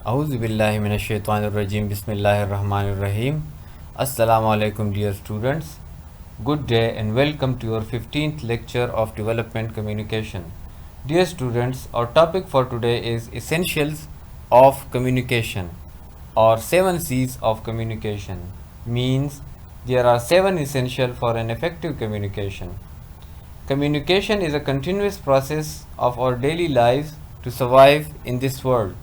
A'udhu billahi minash shaitanir rajim. Bismillahir rahmanir rahim. Assalamu alaikum, dear students. Good day and welcome to your 15th lecture of development communication. Dear students, our topic for today is essentials of communication or 7 C's of communication. Means there are 7 essential for an effective communication. Communication is a continuous process of our daily lives to survive in this world.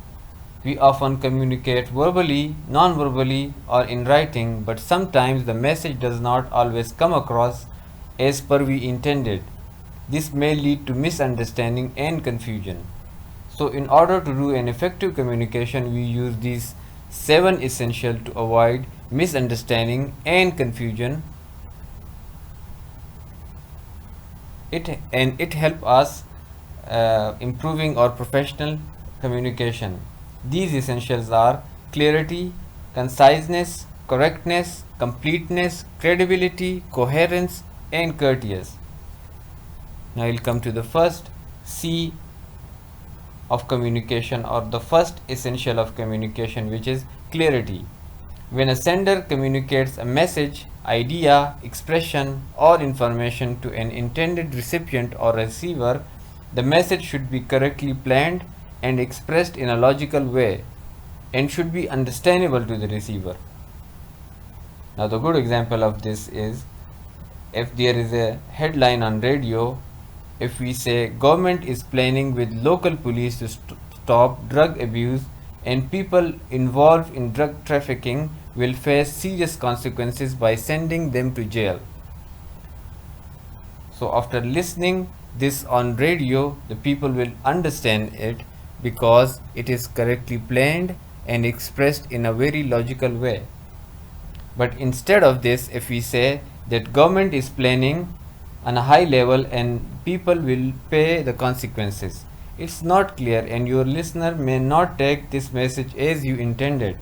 We often communicate verbally, non-verbally, or in writing, but sometimes the message does not always come across as per we intended. This may lead to misunderstanding and confusion. So, in order to do an effective communication, we use these 7 essentials to avoid misunderstanding and confusion. It help us improving our professional communication. These essentials are clarity, conciseness, correctness, completeness, credibility, coherence, and courteous. Now we'll come to the first C of communication, or the first essential of communication, which is clarity. When a sender communicates a message, idea, expression, or information to an intended recipient or receiver, the message should be correctly planned and expressed in a logical way and should be understandable to the receiver. Now the good example of this is, if there is a headline on radio, if we say government is planning with local police to stop drug abuse and people involved in drug trafficking will face serious consequences by sending them to jail. So after listening this on radio, the people will understand it because it is correctly planned and expressed in a very logical way. But instead of this, if we say that government is planning on a high level and people will pay the consequences, it's not clear and your listener may not take this message as you intended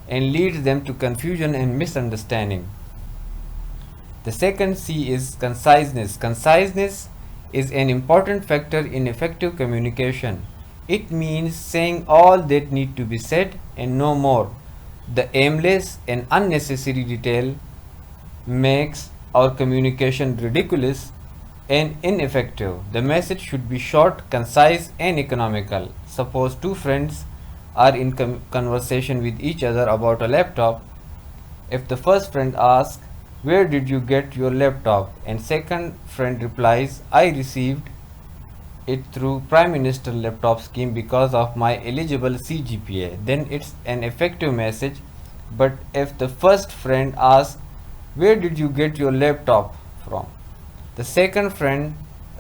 and leads them to confusion and misunderstanding. The second C is conciseness. Conciseness is an important factor in effective communication. It means saying all that need to be said and no more. The aimless and unnecessary detail makes our communication ridiculous and ineffective. The message should be short, concise, and economical. Suppose two friends are in conversation with each other about a laptop. If the first friend asks, "Where did you get your laptop?" and second friend replies, "I received it through Prime Minister laptop scheme because of my eligible CGPA," then it's an effective message. But if the first friend asks, "Where did you get your laptop from?" the second friend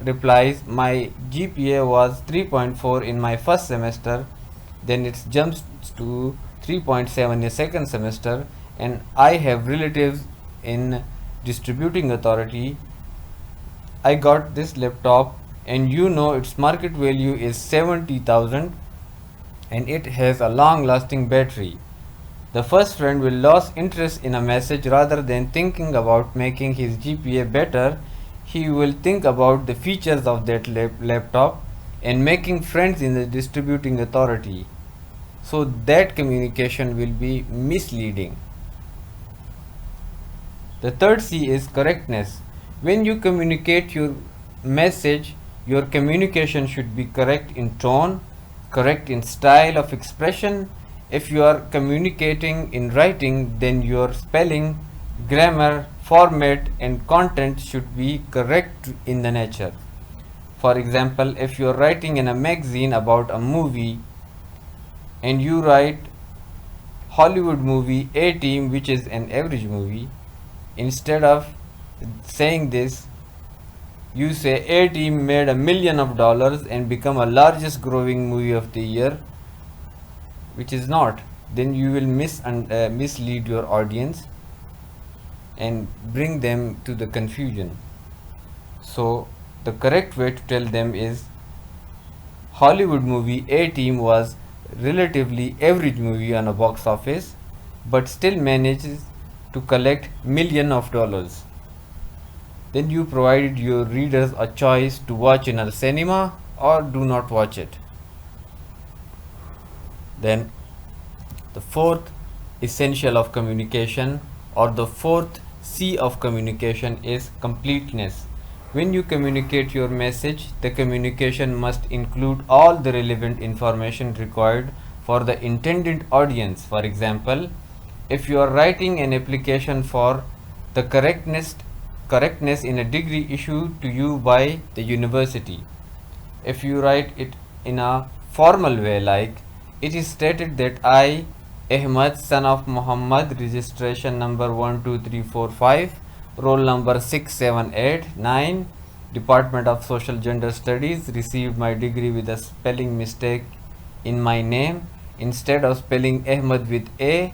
replies, "My GPA was 3.4 in my first semester," then it jumps to 3.7 in second semester, and I have relatives in distributing authority. I got this laptop and you know its market value is 70,000 and it has a long lasting battery. The first friend will lose interest in a message. Rather than thinking about making his GPA better, he will think about the features of that laptop and making friends in the distributing authority. So that communication will be misleading. The third C is correctness. When you communicate your message, your communication should be correct in tone, correct in style of expression. If you are communicating in writing, then your spelling, grammar, format, and content should be correct in the nature. For example, if you are writing in a magazine about a movie and you write Hollywood movie A Team, which is an average movie, instead of saying this, you say A Team made $1 million and become a largest growing movie of the year, which is not. Then you will mislead your audience and bring them to the confusion. So the correct way to tell them is, Hollywood movie A Team was relatively average movie on a box office, but still manages to collect millions of dollars. Then you provided your readers a choice to watch in a cinema or do not watch it. Then The fourth essential of communication, or the fourth C of communication, is completeness. When you communicate your message, the communication must include all the relevant information required for the intended audience. For example, if you are writing an application for the correctness in a degree issued to you by the university, if you write it in a formal way, like it is stated that I, Ahmad, son of Muhammad, registration number 12345, roll number 6789, Department of Social Gender Studies, received my degree with a spelling mistake in my name. Instead of spelling Ahmad with A,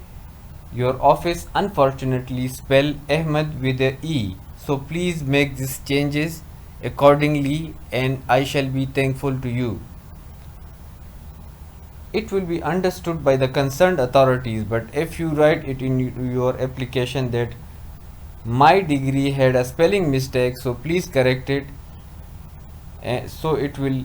your office unfortunately spell Ahmad with a E. So please make these changes accordingly and I shall be thankful to you. It will be understood by the concerned authorities, but if you write it in your application that my degree had a spelling mistake, so please correct it, so it will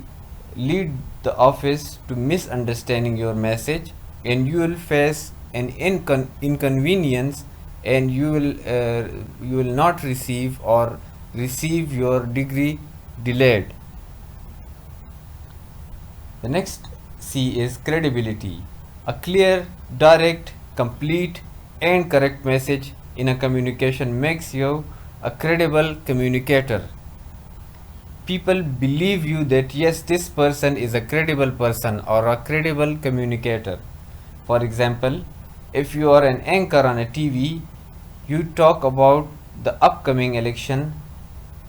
lead the office to misunderstanding your message and you will face an inconvenience and you will not receive or receive your degree delayed. The next C is credibility. A clear, direct, complete and correct message in a communication makes you a credible communicator. People believe you that yes, this person is a credible person or a credible communicator. For example, if you are an anchor on a TV, you talk about the upcoming election.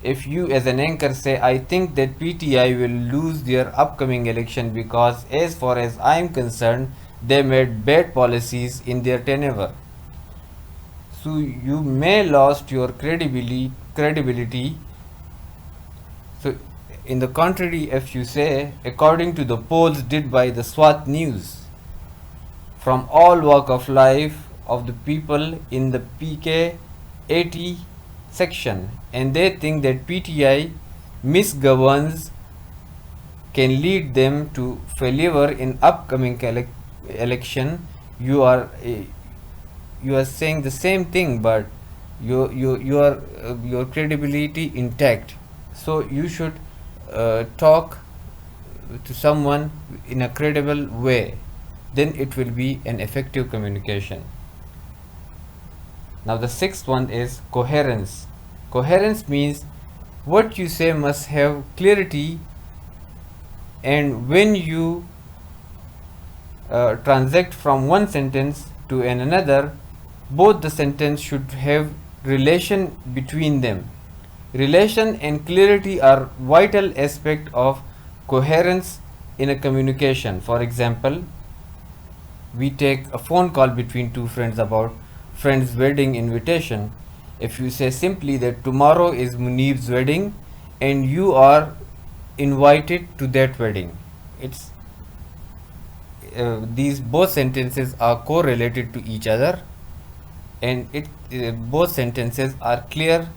If you as an anchor say, I think that PTI will lose their upcoming election because as far as I am concerned, they made bad policies in their tenure. So you may lost your credibility. So in the contrary, if you say, according to the polls did by the SWAT News, from all walk of life of the people in the PK 80 section, and they think that PTI misgoverns can lead them to failure in upcoming election. You are saying the same thing, but your credibility intact. So you should talk to someone in a credible way, then it will be an effective communication. Now the sixth one is coherence. Coherence means what you say must have clarity, and when you transact from one sentence to another, both the sentence should have relation between them. Relation and clarity are vital aspect of coherence in a communication. For example, we take a phone call between two friends about friend's wedding invitation. If you say simply that tomorrow is Munib's wedding and you are invited to that wedding, it's these both sentences are correlated to each other and both sentences are clear.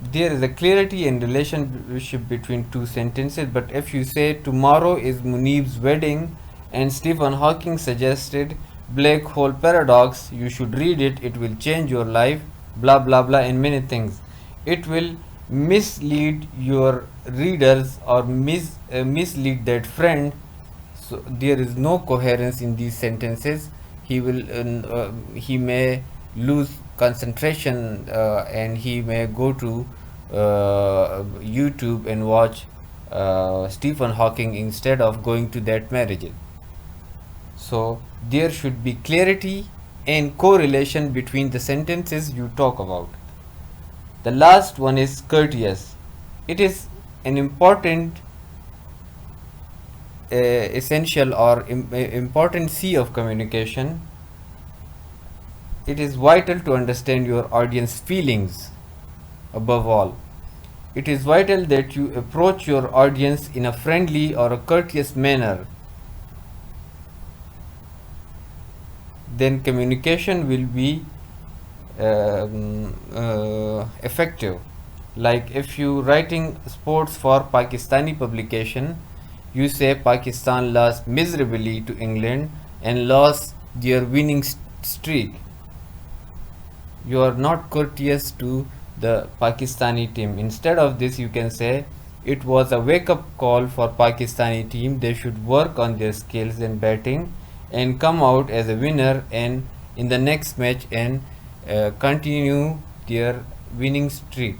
There is a clarity and relationship between two sentences. But if you say tomorrow is Munib's wedding and Stephen Hawking suggested black hole paradox, you should read it, it will change your life, blah blah blah, and many things, it will mislead your readers or mislead that friend. So there is no coherence in these sentences. He may lose concentration and he may go to YouTube and watch Stephen Hawking instead of going to that marriage. So there should be clarity and correlation between the sentences you talk about. The last one is courteous. It is an important essential or important C of communication. It is vital to understand your audience feelings. Above all, it is vital that you approach your audience in a friendly or a courteous manner. Then communication will be effective. Like if you writing sports for Pakistani publication, You say Pakistan lost miserably to England and lost their winning streak. You are not courteous to the Pakistani team. Instead of this, you can say it was a wake-up call for Pakistani team. They should work on their skills in batting and come out as a winner and in the next match and continue their winning streak.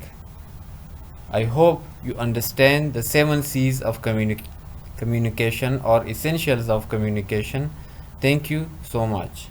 I hope you understand the 7 C's of communication or essentials of communication. Thank you so much.